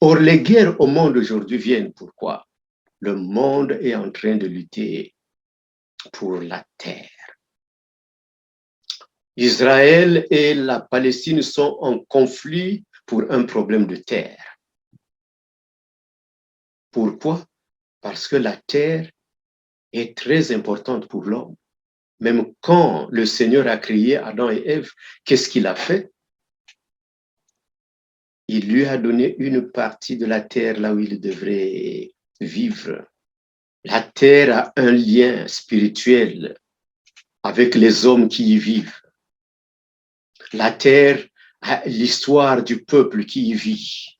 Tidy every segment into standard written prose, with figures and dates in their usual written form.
Or, les guerres au monde aujourd'hui viennent pourquoi? Le monde est en train de lutter pour la terre. Israël et la Palestine sont en conflit pour un problème de terre. Pourquoi? Parce que la terre est très importante pour l'homme. Même quand le Seigneur a créé Adam et Ève, qu'est-ce qu'il a fait? Il lui a donné une partie de la terre là où il devrait vivre. La terre a un lien spirituel avec les hommes qui y vivent. La terre a l'histoire du peuple qui y vit.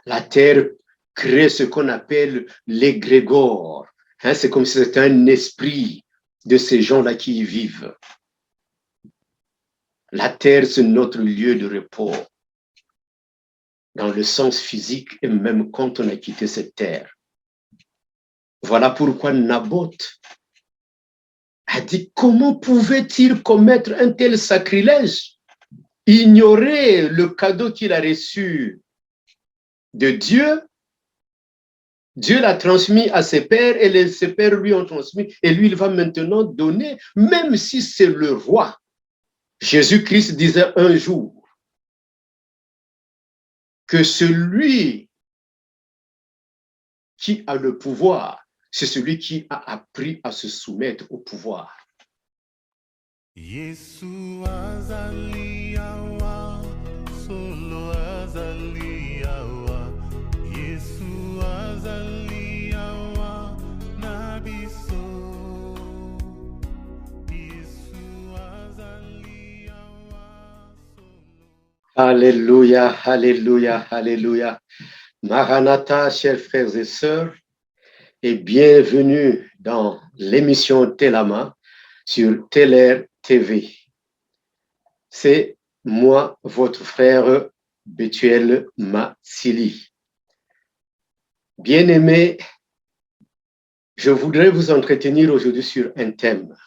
La terre crée ce qu'on appelle l'égrégore. C'est comme si c'était un esprit de ces gens-là qui y vivent. La terre, c'est notre lieu de repos, dans le sens physique et même quand on a quitté cette terre. Voilà pourquoi Naboth a dit, comment pouvait-il commettre un tel sacrilège? Ignorer le cadeau qu'il a reçu de Dieu. Dieu l'a transmis à ses pères et ses pères lui ont transmis et lui, il va maintenant donner, même si c'est le roi. Jésus-Christ disait un jour que celui qui a le pouvoir, c'est celui qui a appris à se soumettre au pouvoir. Alléluia, alléluia, alléluia. Maranatha, chers frères et sœurs, et bienvenue dans l'émission Telama sur Teler TV. C'est moi, votre frère Bethuel Matsili. Bien-aimés, je voudrais vous entretenir aujourd'hui sur un thème.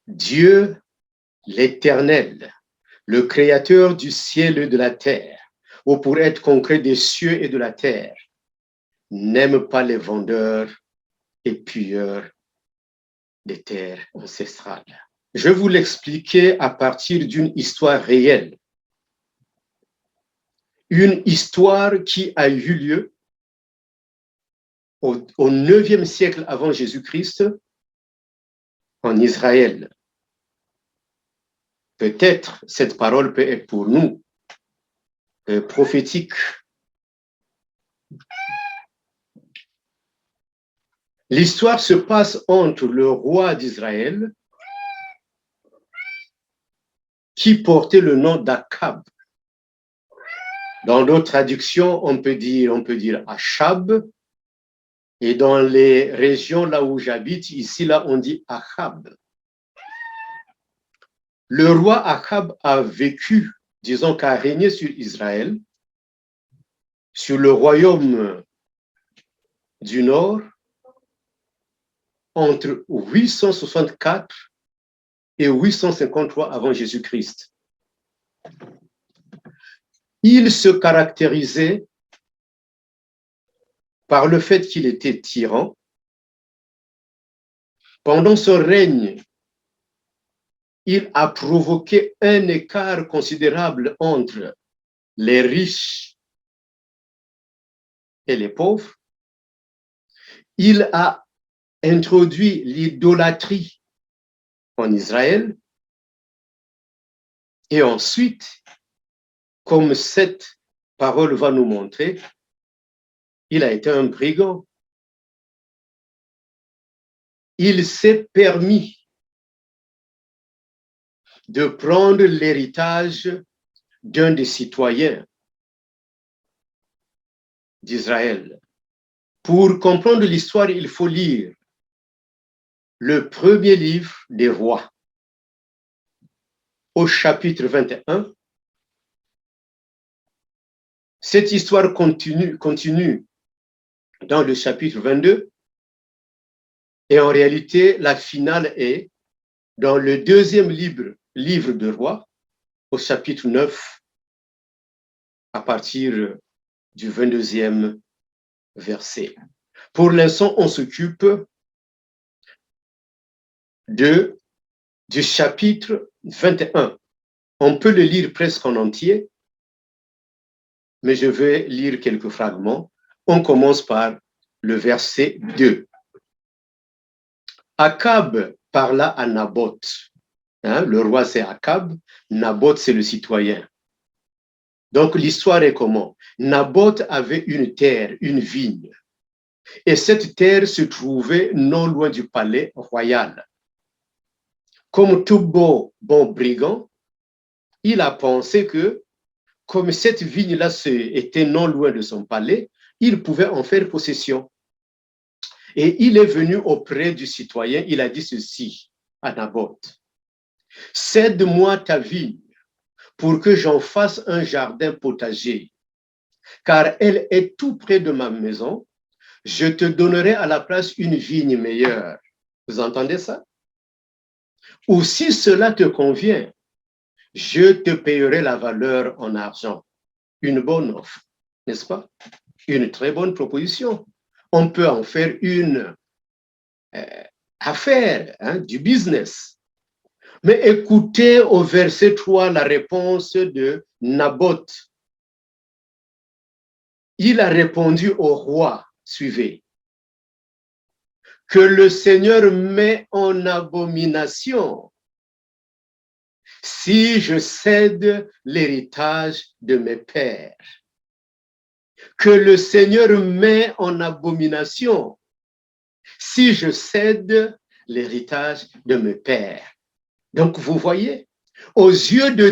Dieu, l'Éternel, le Créateur du ciel et de la terre, ou pour être concret des cieux et de la terre, n'aime pas les vendeurs et pilleurs des terres ancestrales. Je vais vous l'expliquer à partir d'une histoire réelle. Une histoire qui a eu lieu au 9e siècle avant Jésus-Christ en Israël. Peut-être cette parole peut être pour nous prophétique. L'histoire se passe entre le roi d'Israël qui portait le nom d'Akab. Dans d'autres traductions, on peut dire Achab. Et dans les régions là où j'habite, ici, là, on dit Achab. Le roi Achab a vécu, disons qu'a régné sur Israël, sur le royaume du Nord, entre 864 et 853 avant Jésus-Christ. Il se caractérisait par le fait qu'il était tyran. Pendant son règne, il a provoqué un écart considérable entre les riches et les pauvres. Il a introduit l'idolâtrie en Israël. Et ensuite, comme cette parole va nous montrer, il a été un brigand. Il s'est permis de prendre l'héritage d'un des citoyens d'Israël. Pour comprendre l'histoire, il faut lire le premier livre des rois, au chapitre 21. Cette histoire continue dans le chapitre 22. Et en réalité, la finale est dans le deuxième livre de rois, au chapitre 9. à partir du 22e verset. Pour l'instant, on s'occupe du chapitre 21. On peut le lire presque en entier, mais je vais lire quelques fragments. On commence par le verset 2. Akab parla à Naboth. Le roi, c'est Akab. Naboth, c'est le citoyen. Donc, l'histoire est comment? Naboth avait une terre, une vigne. Et cette terre se trouvait non loin du palais royal. Comme tout bon brigand, il a pensé que, comme cette vigne-là était non loin de son palais, il pouvait en faire possession. Et il est venu auprès du citoyen, il a dit ceci à Naboth. Cède-moi ta vigne pour que j'en fasse un jardin potager, car elle est tout près de ma maison. Je te donnerai à la place une vigne meilleure. Vous entendez ça? Ou si cela te convient, je te payerai la valeur en argent. Une bonne offre, n'est-ce pas? Une très bonne proposition. On peut en faire une affaire, du business. Mais écoutez au verset 3 la réponse de Naboth. Il a répondu au roi, suivez, que le Seigneur met en abomination si je cède l'héritage de mes pères. Que le Seigneur met en abomination si je cède l'héritage de mes pères. Donc, vous voyez, aux yeux de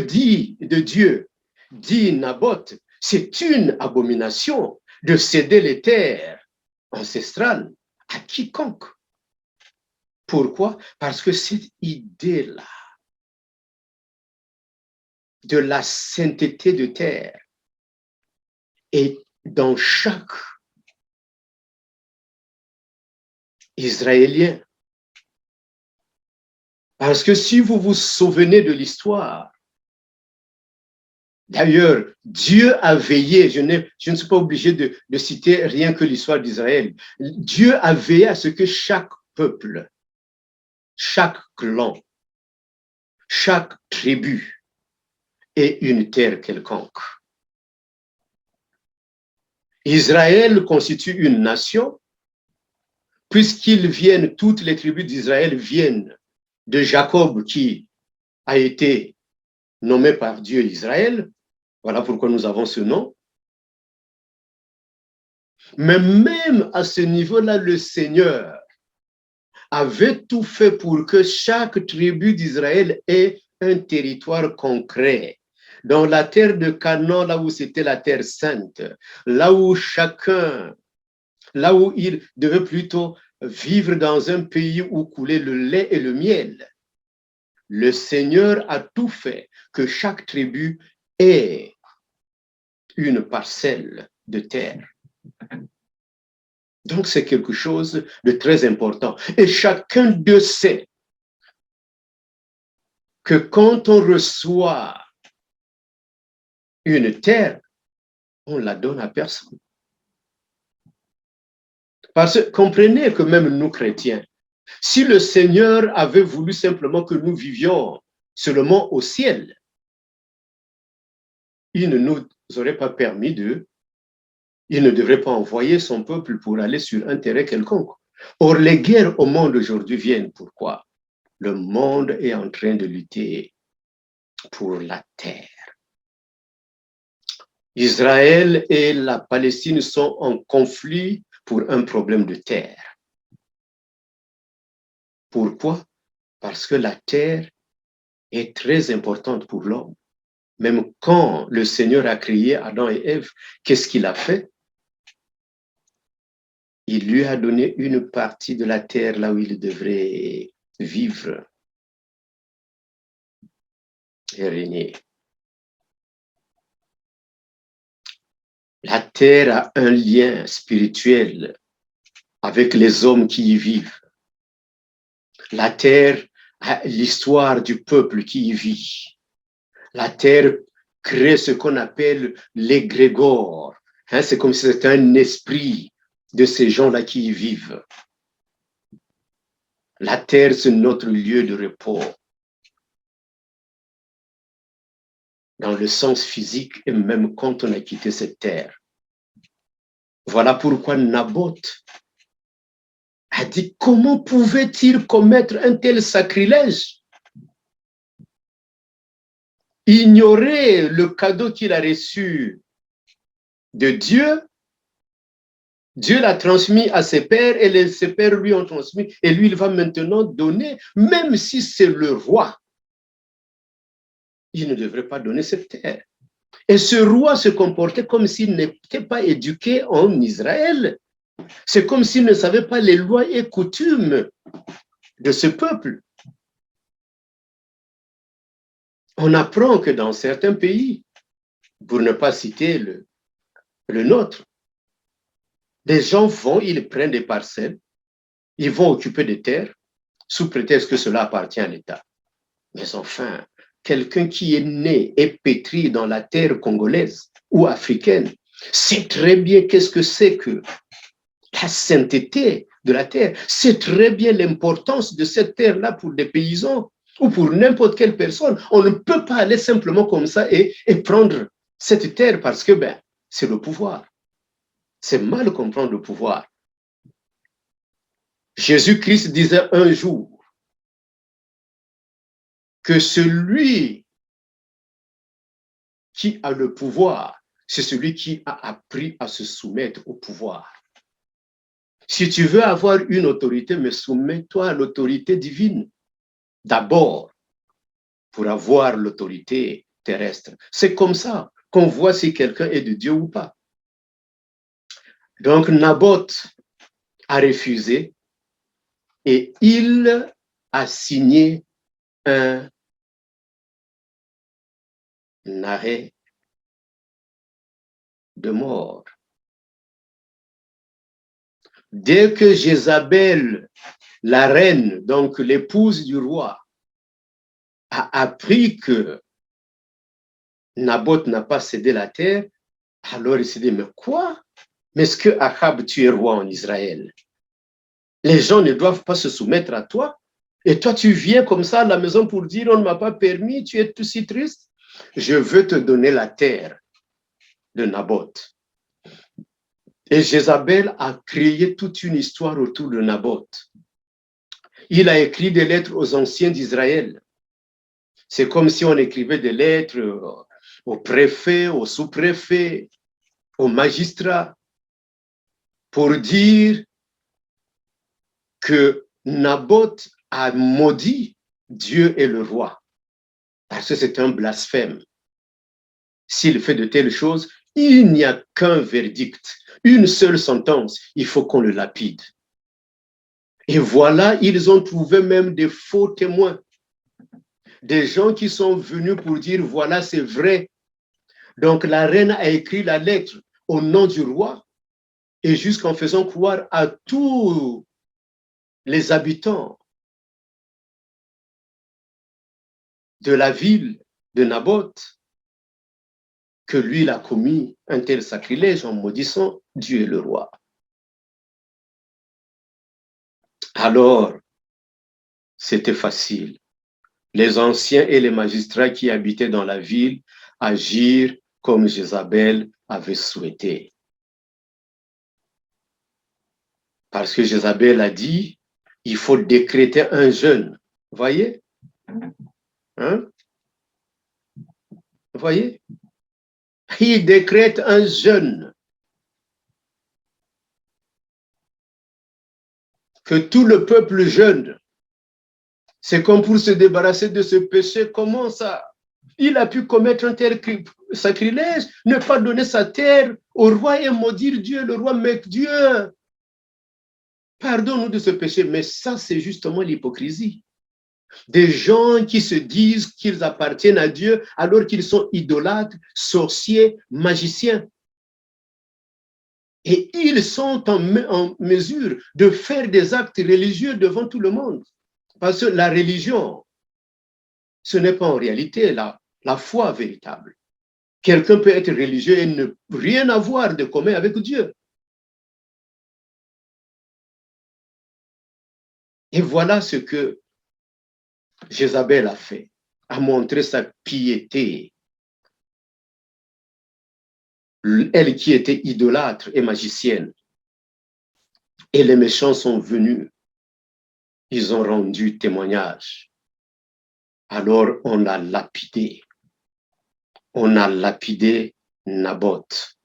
Dieu, dit Naboth, c'est une abomination de céder les terres ancestrales à quiconque. Pourquoi? Parce que cette idée-là de la sainteté de terre est dans chaque Israélien. Parce que si vous vous souvenez de l'histoire, d'ailleurs, Dieu a veillé, je ne suis pas obligé de citer rien que l'histoire d'Israël. Dieu a veillé à ce que chaque peuple, chaque clan, chaque tribu ait une terre quelconque. Israël constitue une nation, puisqu'ils viennent, toutes les tribus d'Israël viennent de Jacob qui a été nommé par Dieu Israël. Voilà pourquoi nous avons ce nom. Mais même à ce niveau-là, le Seigneur avait tout fait pour que chaque tribu d'Israël ait un territoire concret. Dans la terre de Canaan, là où c'était la terre sainte, là où il devait plutôt vivre dans un pays où coulait le lait et le miel. Le Seigneur a tout fait que chaque tribu ait une parcelle de terre. Donc, c'est quelque chose de très important. Et chacun d'eux sait que quand on reçoit une terre, on la donne à personne. Parce que comprenez que même nous, chrétiens, si le Seigneur avait voulu simplement que nous vivions seulement au ciel, il ne nous aurait pas permis il ne devrait pas envoyer son peuple pour aller sur un terrain quelconque. Or, les guerres au monde aujourd'hui viennent. Pourquoi? Le monde est en train de lutter pour la terre. Israël et la Palestine sont en conflit pour un problème de terre. Pourquoi? Parce que la terre est très importante pour l'homme. Même quand le Seigneur a créé Adam et Ève, qu'est-ce qu'il a fait? Il lui a donné une partie de la terre là où il devrait vivre et régner. La terre a un lien spirituel avec les hommes qui y vivent. La terre a l'histoire du peuple qui y vit. La terre créer ce qu'on appelle l'égrégore. Hein, c'est comme si c'était un esprit de ces gens-là qui y vivent. La terre, c'est notre lieu de repos. Dans le sens physique et même quand on a quitté cette terre. Voilà pourquoi Naboth a dit, comment pouvait-il commettre un tel sacrilège? Ignorer le cadeau qu'il a reçu de Dieu. Dieu l'a transmis à ses pères et ses pères lui ont transmis et lui il va maintenant donner, même si c'est le roi. Il ne devrait pas donner cette terre. Et ce roi se comportait comme s'il n'était pas éduqué en Israël. C'est comme s'il ne savait pas les lois et coutumes de ce peuple. On apprend que dans certains pays, pour ne pas citer le nôtre, des gens vont, ils prennent des parcelles, ils vont occuper des terres sous prétexte que cela appartient à l'État. Mais enfin, quelqu'un qui est né et pétri dans la terre congolaise ou africaine sait très bien qu'est-ce que c'est que la sainteté de la terre, sait très bien l'importance de cette terre-là pour des paysans ou pour n'importe quelle personne. On ne peut pas aller simplement comme ça et prendre cette terre parce que c'est le pouvoir. C'est mal comprendre le pouvoir. Jésus-Christ disait un jour que celui qui a le pouvoir, c'est celui qui a appris à se soumettre au pouvoir. Si tu veux avoir une autorité, mais soumets-toi à l'autorité divine. D'abord, pour avoir l'autorité terrestre. C'est comme ça qu'on voit si quelqu'un est de Dieu ou pas. Donc, Naboth a refusé et il a signé un arrêt de mort. Dès que Jézabel, la reine, donc l'épouse du roi, a appris que Naboth n'a pas cédé la terre, alors il s'est dit, mais quoi? Mais est-ce que Achab, tu es roi en Israël? Les gens ne doivent pas se soumettre à toi. Et toi, tu viens comme ça à la maison pour dire, on ne m'a pas permis, tu es tout si triste. Je veux te donner la terre de Naboth. Et Jézabel a créé toute une histoire autour de Naboth. Il a écrit des lettres aux anciens d'Israël. C'est comme si on écrivait des lettres au préfet, au sous-préfet, aux magistrats, pour dire que Naboth a maudit Dieu et le roi, parce que c'est un blasphème. S'il fait de telles choses, il n'y a qu'un verdict, une seule sentence, il faut qu'on le lapide. Et voilà, ils ont trouvé même des faux témoins, des gens qui sont venus pour dire, voilà, c'est vrai. Donc la reine a écrit la lettre au nom du roi et jusqu'en faisant croire à tous les habitants de la ville de Naboth que lui, il a commis un tel sacrilège en maudissant Dieu et le roi. Alors, c'était facile. Les anciens et les magistrats qui habitaient dans la ville agirent comme Jézabel avait souhaité. Parce que Jézabel a dit, il faut décréter un jeûne. Vous voyez? Hein? Vous voyez? Il décrète un jeûne. Que tout le peuple jeûne. C'est comme pour se débarrasser de ce péché. Comment ça? Il a pu commettre un tel sacrilège, ne pas donner sa terre au roi et maudire Dieu. Le roi, mais Dieu, pardonne-nous de ce péché. Mais ça, c'est justement l'hypocrisie. Des gens qui se disent qu'ils appartiennent à Dieu alors qu'ils sont idolâtres, sorciers, magiciens. Et ils sont en mesure de faire des actes religieux devant tout le monde. Parce que la religion, ce n'est pas en réalité la foi véritable. Quelqu'un peut être religieux et ne rien avoir de commun avec Dieu. Et voilà ce que Jézabel a fait, a montré sa piété. Elle qui était idolâtre et magicienne. Et les méchants sont venus. Ils ont rendu témoignage. Alors on a lapidé. On a lapidé Naboth.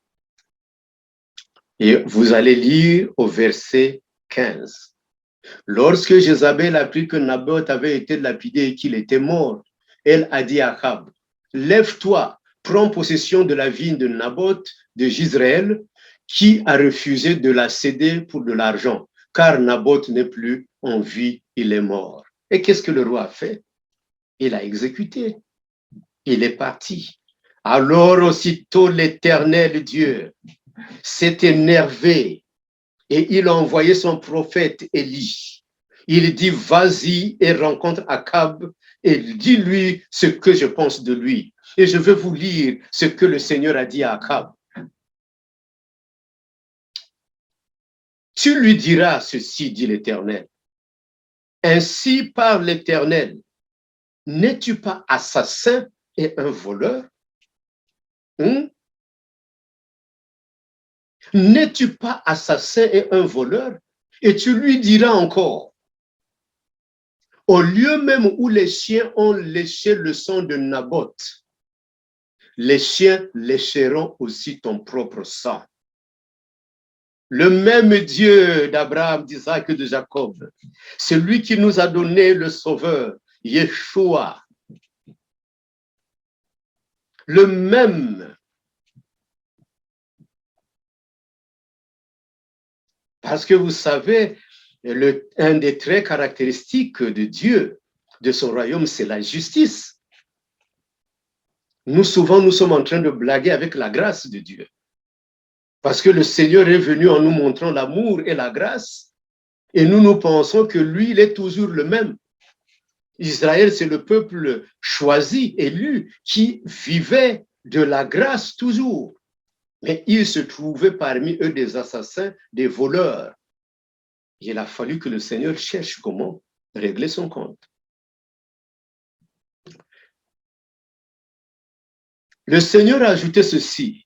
Et vous allez lire au verset 15. Lorsque Jézabel apprit que Naboth avait été lapidé et qu'il était mort, elle a dit à Achab, lève-toi, prends possession de la vigne de Naboth de Jezreel, qui a refusé de la céder pour de l'argent, car Naboth n'est plus en vie, il est mort. Et qu'est-ce que le roi a fait? Il a exécuté. Il est parti. Alors aussitôt l'Éternel Dieu s'est énervé et il a envoyé son prophète Élie. Il dit, vas-y et rencontre Achab et dis-lui ce que je pense de lui. Et je vais vous lire ce que le Seigneur a dit à Achab. Tu lui diras ceci, dit l'Éternel. Ainsi parle l'Éternel. N'es-tu pas assassin et un voleur? N'es-tu pas assassin et un voleur? Et tu lui diras encore, au lieu même où les chiens ont léché le sang de Naboth, les chiens lécheront aussi ton propre sang. Le même Dieu d'Abraham, d'Isaac et de Jacob, celui qui nous a donné le Sauveur, Yeshua, le même. Parce que vous savez, un des traits caractéristiques de Dieu, de son royaume, c'est la justice. Nous sommes en train de blaguer avec la grâce de Dieu. Parce que le Seigneur est venu en nous montrant l'amour et la grâce, et nous pensons que lui, il est toujours le même. Israël, c'est le peuple choisi, élu, qui vivait de la grâce toujours. Mais il se trouvait parmi eux des assassins, des voleurs. Il a fallu que le Seigneur cherche comment régler son compte. Le Seigneur a ajouté ceci.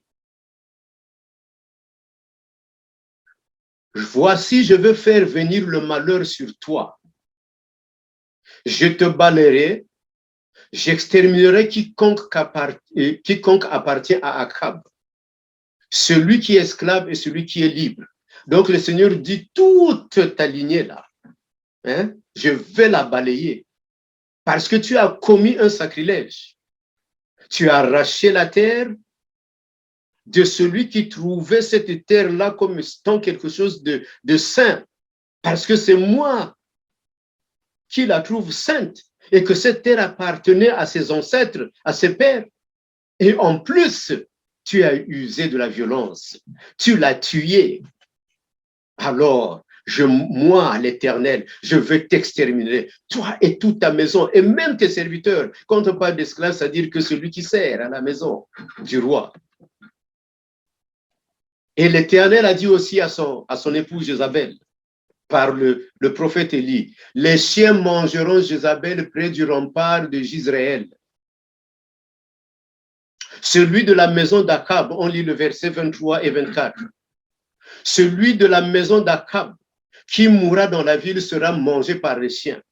Voici, je veux faire venir le malheur sur toi. Je te balayerai, j'exterminerai quiconque appartient à Achab, celui qui est esclave et celui qui est libre. Donc le Seigneur dit, toute ta lignée là, je vais la balayer parce que tu as commis un sacrilège. Tu as arraché la terre de celui qui trouvait cette terre-là comme étant quelque chose de saint, parce que c'est moi qui la trouve sainte et que cette terre appartenait à ses ancêtres, à ses pères. Et en plus, tu as usé de la violence, tu l'as tué. Alors, moi, l'Éternel, je vais t'exterminer, toi et toute ta maison, et même tes serviteurs. Quand on parle d'esclaves, c'est-à-dire que celui qui sert à la maison du roi. Et l'Éternel a dit aussi à son épouse Jézabel, par le prophète Élie, les chiens mangeront Jézabel près du rempart de Jezreel. Celui de la maison d'Achab, on lit le verset 23 et 24. Celui de la maison d'Achab qui mourra dans la ville sera mangé par les chiens.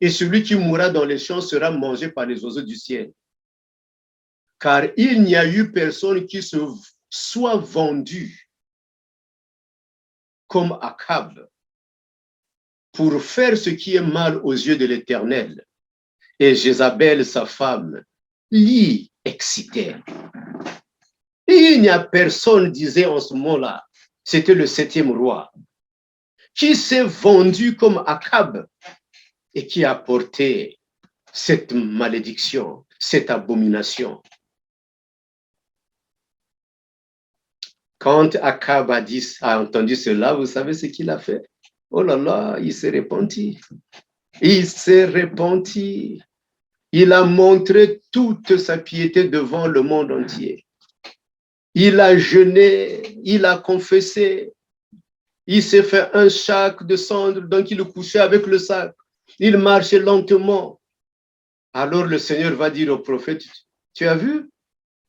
Et celui qui mourra dans les champs sera mangé par les oiseaux du ciel. Car il n'y a eu personne qui se soit vendu comme Achab pour faire ce qui est mal aux yeux de l'Éternel. Et Jézabel, sa femme, l'y excitait. Et il n'y a personne, disait en ce moment-là, c'était le 7e roi, qui s'est vendu comme Achab et qui a porté cette malédiction, cette abomination. Quand Achab a entendu cela, vous savez ce qu'il a fait? Oh là là, il s'est repenti. Il s'est repenti. Il a montré toute sa piété devant le monde entier. Il a jeûné, il a confessé, il s'est fait un sac de cendres, donc il couchait avec le sac. Il marchait lentement. Alors le Seigneur va dire au prophète, tu as vu?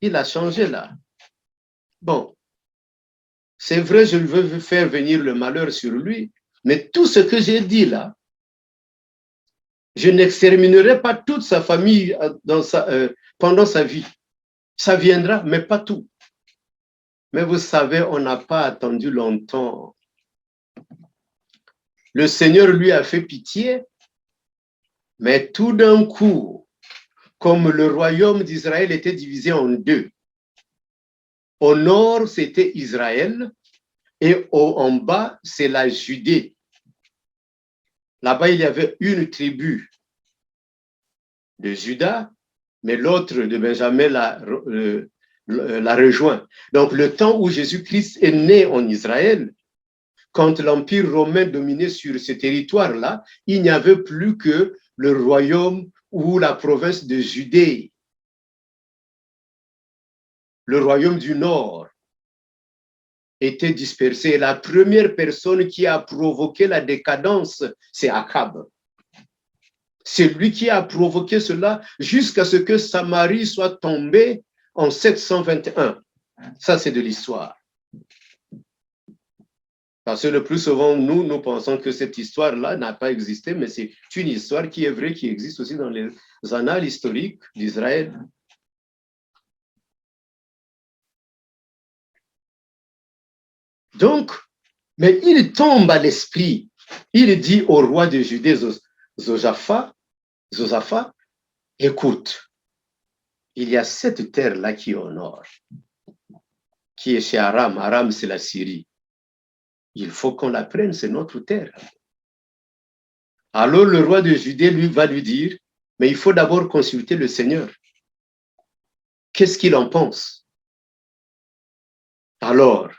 Il a changé là. Bon, c'est vrai, je veux faire venir le malheur sur lui, mais tout ce que j'ai dit là, je n'exterminerai pas toute sa famille pendant sa vie. Ça viendra, mais pas tout. Mais vous savez, on n'a pas attendu longtemps. Le Seigneur lui a fait pitié, mais tout d'un coup, comme le royaume d'Israël était divisé en deux, au nord, c'était Israël, et en bas, c'est la Judée. Là-bas, il y avait une tribu de Juda, mais l'autre de Benjamin la rejoint. Donc, le temps où Jésus-Christ est né en Israël, quand l'Empire romain dominait sur ce territoire-là, il n'y avait plus que le royaume ou la province de Judée, le royaume du Nord était dispersé. Et la première personne qui a provoqué la décadence, c'est Akab. C'est lui qui a provoqué cela jusqu'à ce que Samarie soit tombée en 721. Ça, c'est de l'histoire. Parce que le plus souvent, nous pensons que cette histoire-là n'a pas existé, mais c'est une histoire qui est vraie, qui existe aussi dans les annales historiques d'Israël. Donc, mais il tombe à l'esprit. Il dit au roi de Judée, Josaphat, écoute, il y a cette terre-là qui est au nord, qui est chez Aram. Aram, c'est la Syrie. Il faut qu'on la prenne, c'est notre terre. Alors le roi de Judée va lui dire, mais il faut d'abord consulter le Seigneur. Qu'est-ce qu'il en pense? Alors,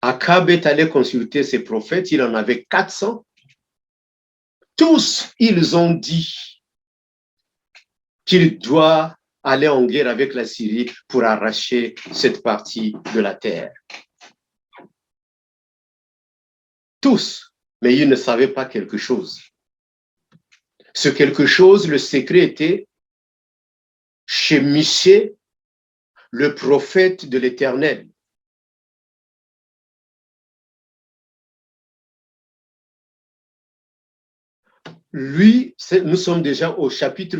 Akab est allé consulter ses prophètes, il en avait 400. Tous, ils ont dit qu'il doit aller en guerre avec la Syrie pour arracher cette partie de la terre. Tous, mais ils ne savaient pas quelque chose. Ce quelque chose, le secret était chez Michée, le prophète de l'Éternel. Lui, nous sommes déjà au chapitre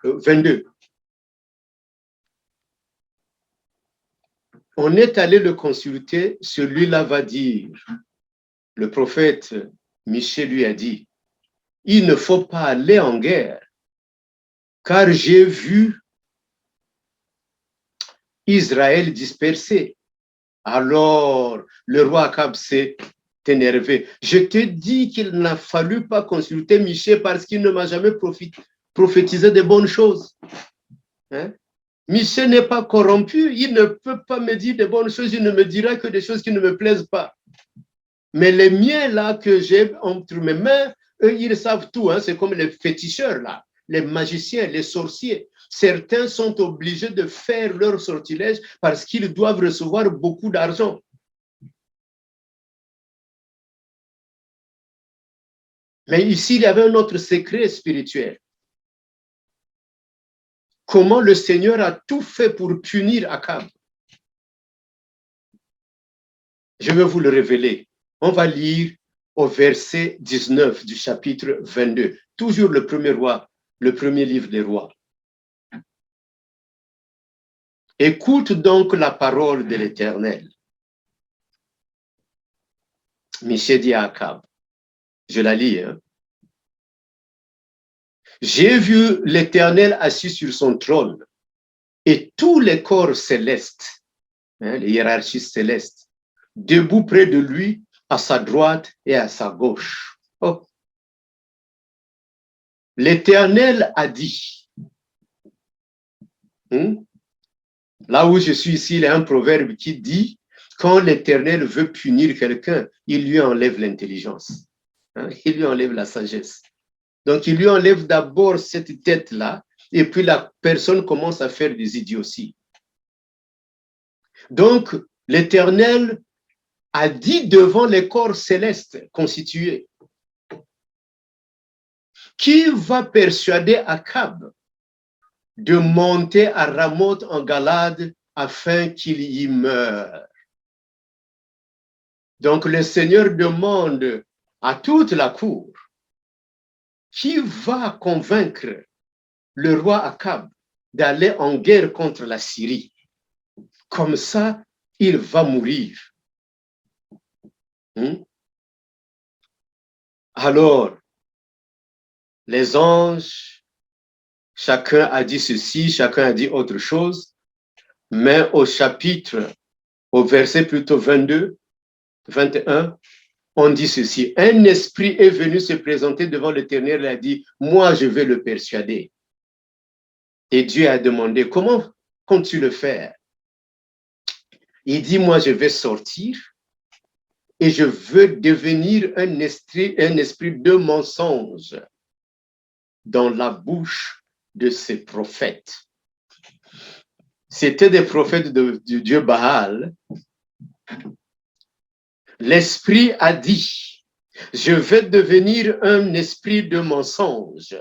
22. On est allé le consulter, celui-là va dire, le prophète Michée lui a dit, il ne faut pas aller en guerre, car j'ai vu Israël dispersé. Alors, le roi Akab s'est énervé. Je te dis qu'il n'a fallu pas consulter Michée parce qu'il ne m'a jamais prophétisé de bonnes choses. Hein? Michée n'est pas corrompu, il ne peut pas me dire de bonnes choses, il ne me dira que des choses qui ne me plaisent pas. Mais les miens là que j'ai entre mes mains, eux, ils savent tout. Hein? C'est comme les féticheurs là, les magiciens, les sorciers. Certains sont obligés de faire leur sortilège parce qu'ils doivent recevoir beaucoup d'argent. Mais ici, il y avait un autre secret spirituel. Comment le Seigneur a tout fait pour punir Akab. Je vais vous le révéler. On va lire au verset 19 du chapitre 22. Toujours le premier roi, le premier livre des rois. Écoute donc la parole de l'Éternel. Michée dit à Akab, je la lis. Hein? J'ai vu l'Éternel assis sur son trône et tous les corps célestes, hein, les hiérarchies célestes, debout près de lui, à sa droite et à sa gauche. Oh. L'Éternel a dit, là où je suis ici, il y a un proverbe qui dit, quand l'Éternel veut punir quelqu'un, il lui enlève l'intelligence, hein, il lui enlève la sagesse. Donc, il lui enlève d'abord cette tête-là, et puis la personne commence à faire des idioties. Donc, l'Éternel a dit devant les corps célestes constitués, qui va persuader Akab de monter à Ramoth en Galade afin qu'il y meure. Donc le Seigneur demande à toute la cour, qui va convaincre le roi Akab d'aller en guerre contre la Syrie? Comme ça, il va mourir. Alors, les anges, chacun a dit ceci, chacun a dit autre chose, mais au verset plutôt 22, 21, on dit ceci: un esprit est venu se présenter devant l'Éternel et a dit, moi je vais le persuader. Et Dieu a demandé, comment comptes-tu le faire? Il dit, moi je vais sortir et je veux devenir un esprit de mensonge dans la bouche de ces prophètes. C'était des prophètes du dieu Baal. L'esprit a dit, je vais devenir un esprit de mensonge.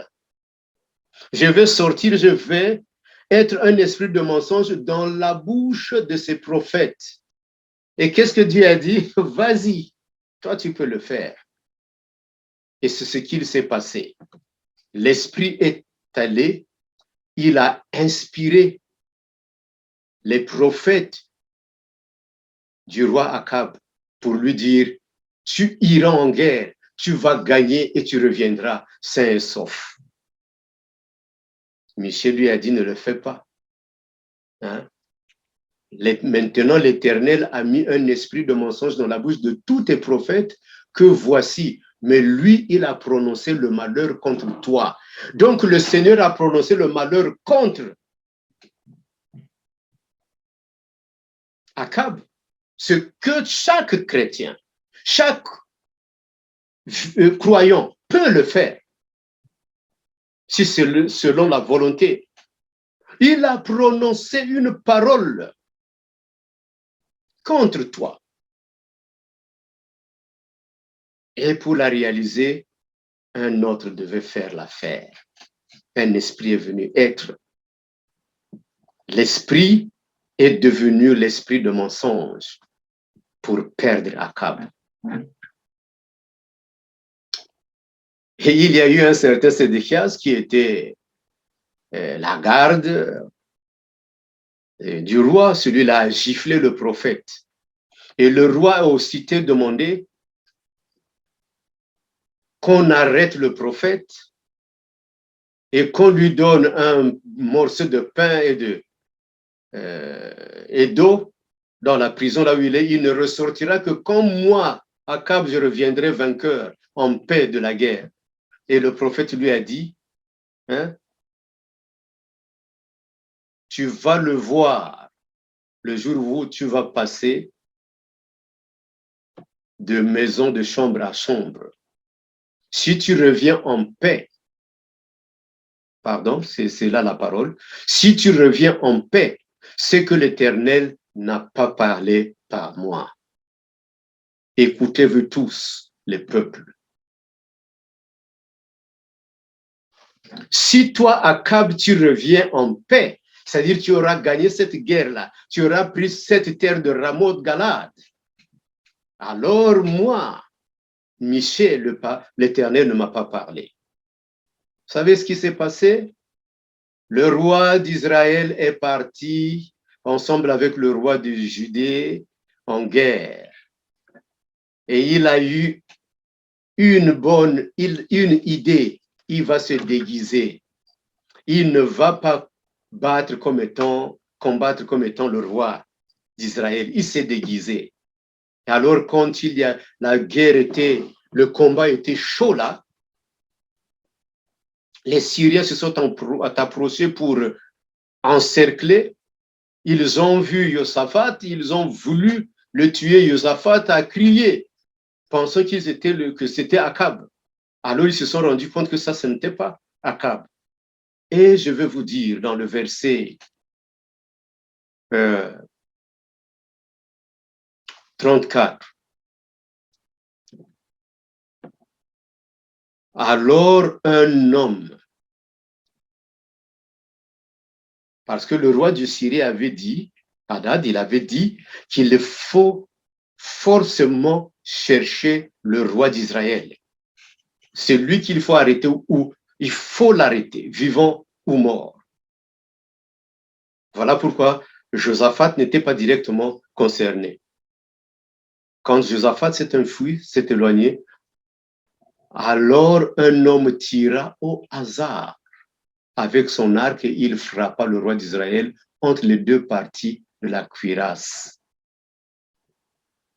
Je vais sortir, je vais être un esprit de mensonge dans la bouche de ces prophètes. Et qu'est-ce que Dieu a dit? Vas-y, toi tu peux le faire. Et c'est ce qu'il s'est passé. L'esprit est allé, il a inspiré les prophètes du roi Akab pour lui dire, tu iras en guerre, tu vas gagner et tu reviendras sain et sauf. Michel lui a dit, ne le fais pas. Hein? Maintenant, l'Éternel a mis un esprit de mensonge dans la bouche de tous tes prophètes que voici. Mais lui, il a prononcé le malheur contre toi. Donc, le Seigneur a prononcé le malheur contre Akab. Ce que chaque chrétien, chaque croyant peut le faire, si c'est selon la volonté. Il a prononcé une parole contre toi. Et pour la réaliser, un autre devait faire l'affaire. Un esprit est venu être. L'esprit est devenu l'esprit de mensonge pour perdre Akab. Et il y a eu un certain Sédéchias qui était la garde du roi. Celui-là a giflé le prophète. Et le roi a aussitôt demandé qu'on arrête le prophète et qu'on lui donne un morceau de pain et d'eau dans la prison là où il est. Il ne ressortira que comme moi, Akab, je reviendrai vainqueur en paix de la guerre. Et le prophète lui a dit, hein, tu vas le voir le jour où tu vas passer de maison de chambre à chambre. Si tu reviens en paix, pardon, c'est là la parole, si tu reviens en paix, c'est que l'Éternel n'a pas parlé par moi. Écoutez-vous tous, les peuples. Si toi, Akab, tu reviens en paix, c'est-à-dire tu auras gagné cette guerre-là, tu auras pris cette terre de Ramoth Galade, alors moi, Michel, l'Éternel ne m'a pas parlé. Vous savez ce qui s'est passé? Le roi d'Israël est parti ensemble avec le roi de Judée en guerre. Et il a eu une idée. Il va se déguiser. Il ne va pas combattre comme étant le roi d'Israël. Il s'est déguisé. Et alors, quand la guerre le combat était chaud là, les Syriens se sont approchés pour encercler. Ils ont vu Josaphat, ils ont voulu le tuer. Josaphat a crié, pensant que c'était Akab. Alors, ils se sont rendus compte que ça, ce n'était pas Akab. Et je vais vous dire dans le verset 34. Alors un homme, parce que le roi du Syrie avait dit, Hadad, il avait dit qu'il faut forcément chercher le roi d'Israël. C'est lui qu'il faut arrêter ou il faut l'arrêter, vivant ou mort. Voilà pourquoi Josaphat n'était pas directement concerné. Quand Josaphat s'est enfui, s'est éloigné, alors un homme tira au hasard avec son arc et il frappa le roi d'Israël entre les deux parties de la cuirasse.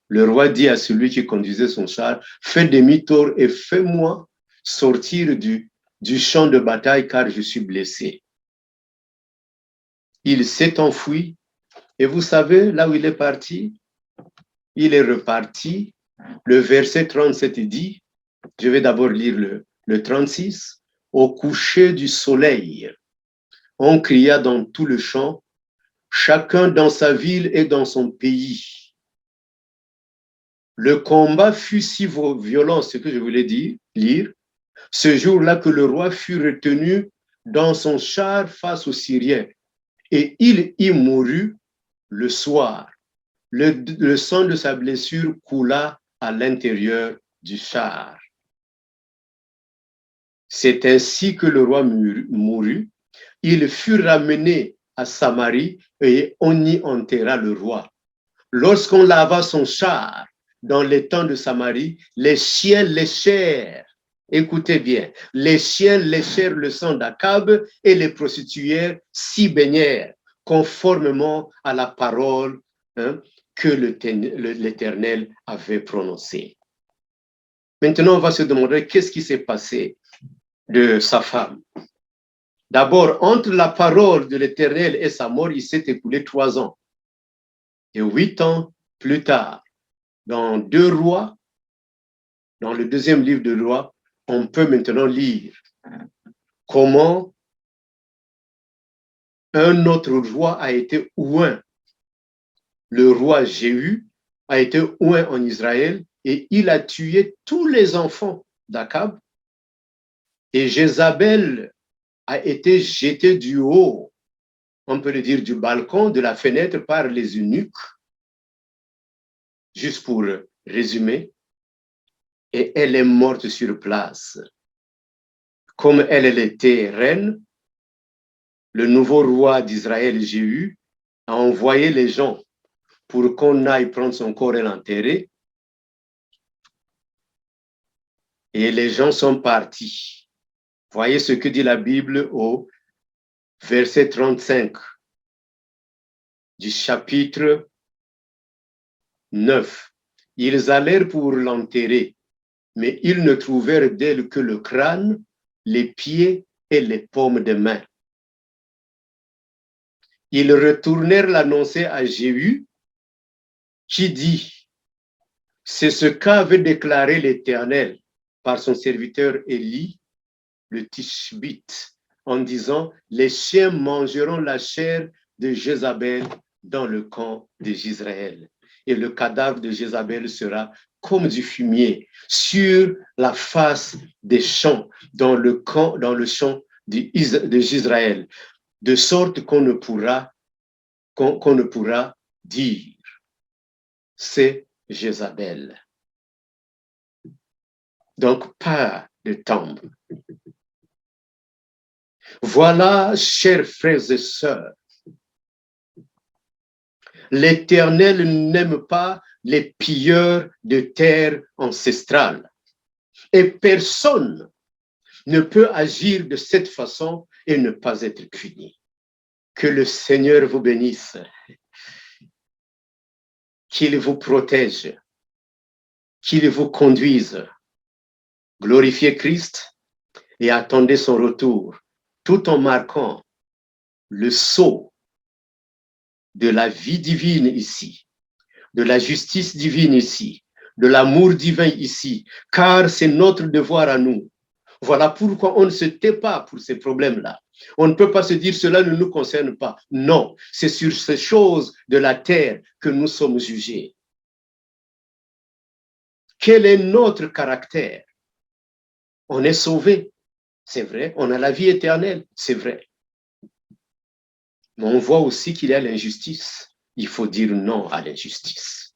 Le roi dit à celui qui conduisait son char, fais demi-tour et fais-moi sortir du champ de bataille car je suis blessé. Il s'est enfui et vous savez là où il est parti? Il est reparti. Le verset 37 dit, je vais d'abord lire le 36, au coucher du soleil, on cria dans tout le champ, chacun dans sa ville et dans son pays. Le combat fut si violent, ce que je voulais lire, ce jour-là que le roi fut retenu dans son char face aux Syriens, et il y mourut le soir. Le sang de sa blessure coula à l'intérieur du char. C'est ainsi que le roi mourut. Il fut ramené à Samarie et on y enterra le roi. Lorsqu'on lava son char dans les temps de Samarie, les chiens léchèrent. Écoutez bien, les chiens léchèrent le sang d'Akab et les prostituées s'y baignèrent, conformément à la parole que l'Éternel avait prononcée. Maintenant, on va se demander qu'est-ce qui s'est passé de sa femme. D'abord, entre la parole de l'Éternel et sa mort, il s'est écoulé 3 ans. Et 8 ans plus tard, dans 2 Rois, dans le 2e livre de Rois, on peut maintenant lire comment un autre roi a été oint. Le roi Jéhu a été oint en Israël et il a tué tous les enfants d'Akab. Et Jézabel a été jetée du haut, on peut le dire du balcon, de la fenêtre par les eunuques, juste pour résumer, et elle est morte sur place. Comme elle était reine, le nouveau roi d'Israël, Jéhu, a envoyé les gens pour qu'on aille prendre son corps et l'enterrer. Et les gens sont partis. Voyez ce que dit la Bible au verset 35 du chapitre 9. Ils allèrent pour l'enterrer, mais ils ne trouvèrent d'elle que le crâne, les pieds et les paumes des mains. Ils retournèrent l'annoncer à Jéhu, qui dit, c'est ce qu'avait déclaré l'Éternel par son serviteur Élie, le Tishbite, en disant, les chiens mangeront la chair de Jézabel dans le camp de Jezreel. Et le cadavre de Jézabel sera comme du fumier sur la face des champs, dans le champ de Jezreel, de sorte qu'on ne pourra dire, c'est Jézabel. Donc, pas de tombe. Voilà, chers frères et sœurs, l'Éternel n'aime pas les pilleurs de terre ancestrale. Et personne ne peut agir de cette façon et ne pas être puni. Que le Seigneur vous bénisse, qu'il vous protège, qu'il vous conduise. Glorifiez Christ et attendez son retour, tout en marquant le sceau de la vie divine ici, de la justice divine ici, de l'amour divin ici, car c'est notre devoir à nous. Voilà pourquoi on ne se tait pas pour ces problèmes-là. On ne peut pas se dire cela ne nous concerne pas. Non, c'est sur ces choses de la terre que nous sommes jugés. quel est notre caractère? On est sauvé, c'est vrai. On a la vie éternelle, c'est vrai. Mais on voit aussi qu'il y a l'injustice. Il faut dire non à l'injustice.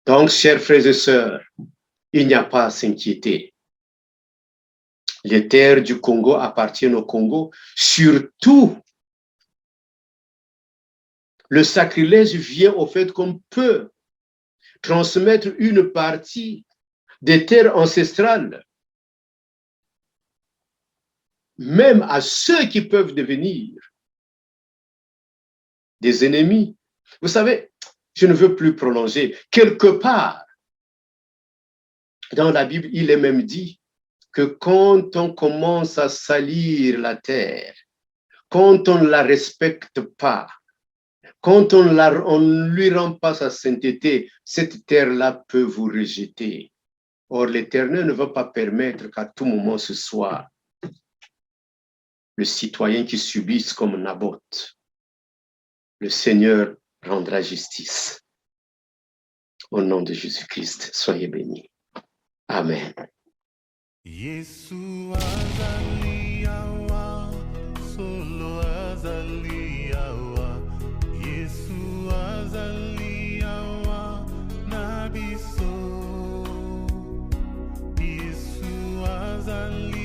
Donc, chers frères et sœurs, il n'y a pas à s'inquiéter. Les terres du Congo appartiennent au Congo. Surtout, le sacrilège vient au fait qu'on peut transmettre une partie des terres ancestrales, même à ceux qui peuvent devenir des ennemis. Vous savez, je ne veux plus prolonger. Quelque part, dans la Bible, il est même dit que quand on commence à salir la terre, quand on ne la respecte pas, quand on ne lui rend pas sa sainteté, cette terre-là peut vous rejeter. Or, l'Éternel ne va pas permettre qu'à tout moment ce soit le citoyen qui subisse comme Naboth. Le Seigneur rendra justice. Au nom de Jésus-Christ, soyez bénis. Amen. Yesu azaliawa, solo azaliawa. Yesu azaliawa, nabiso. Yesu azaliawa.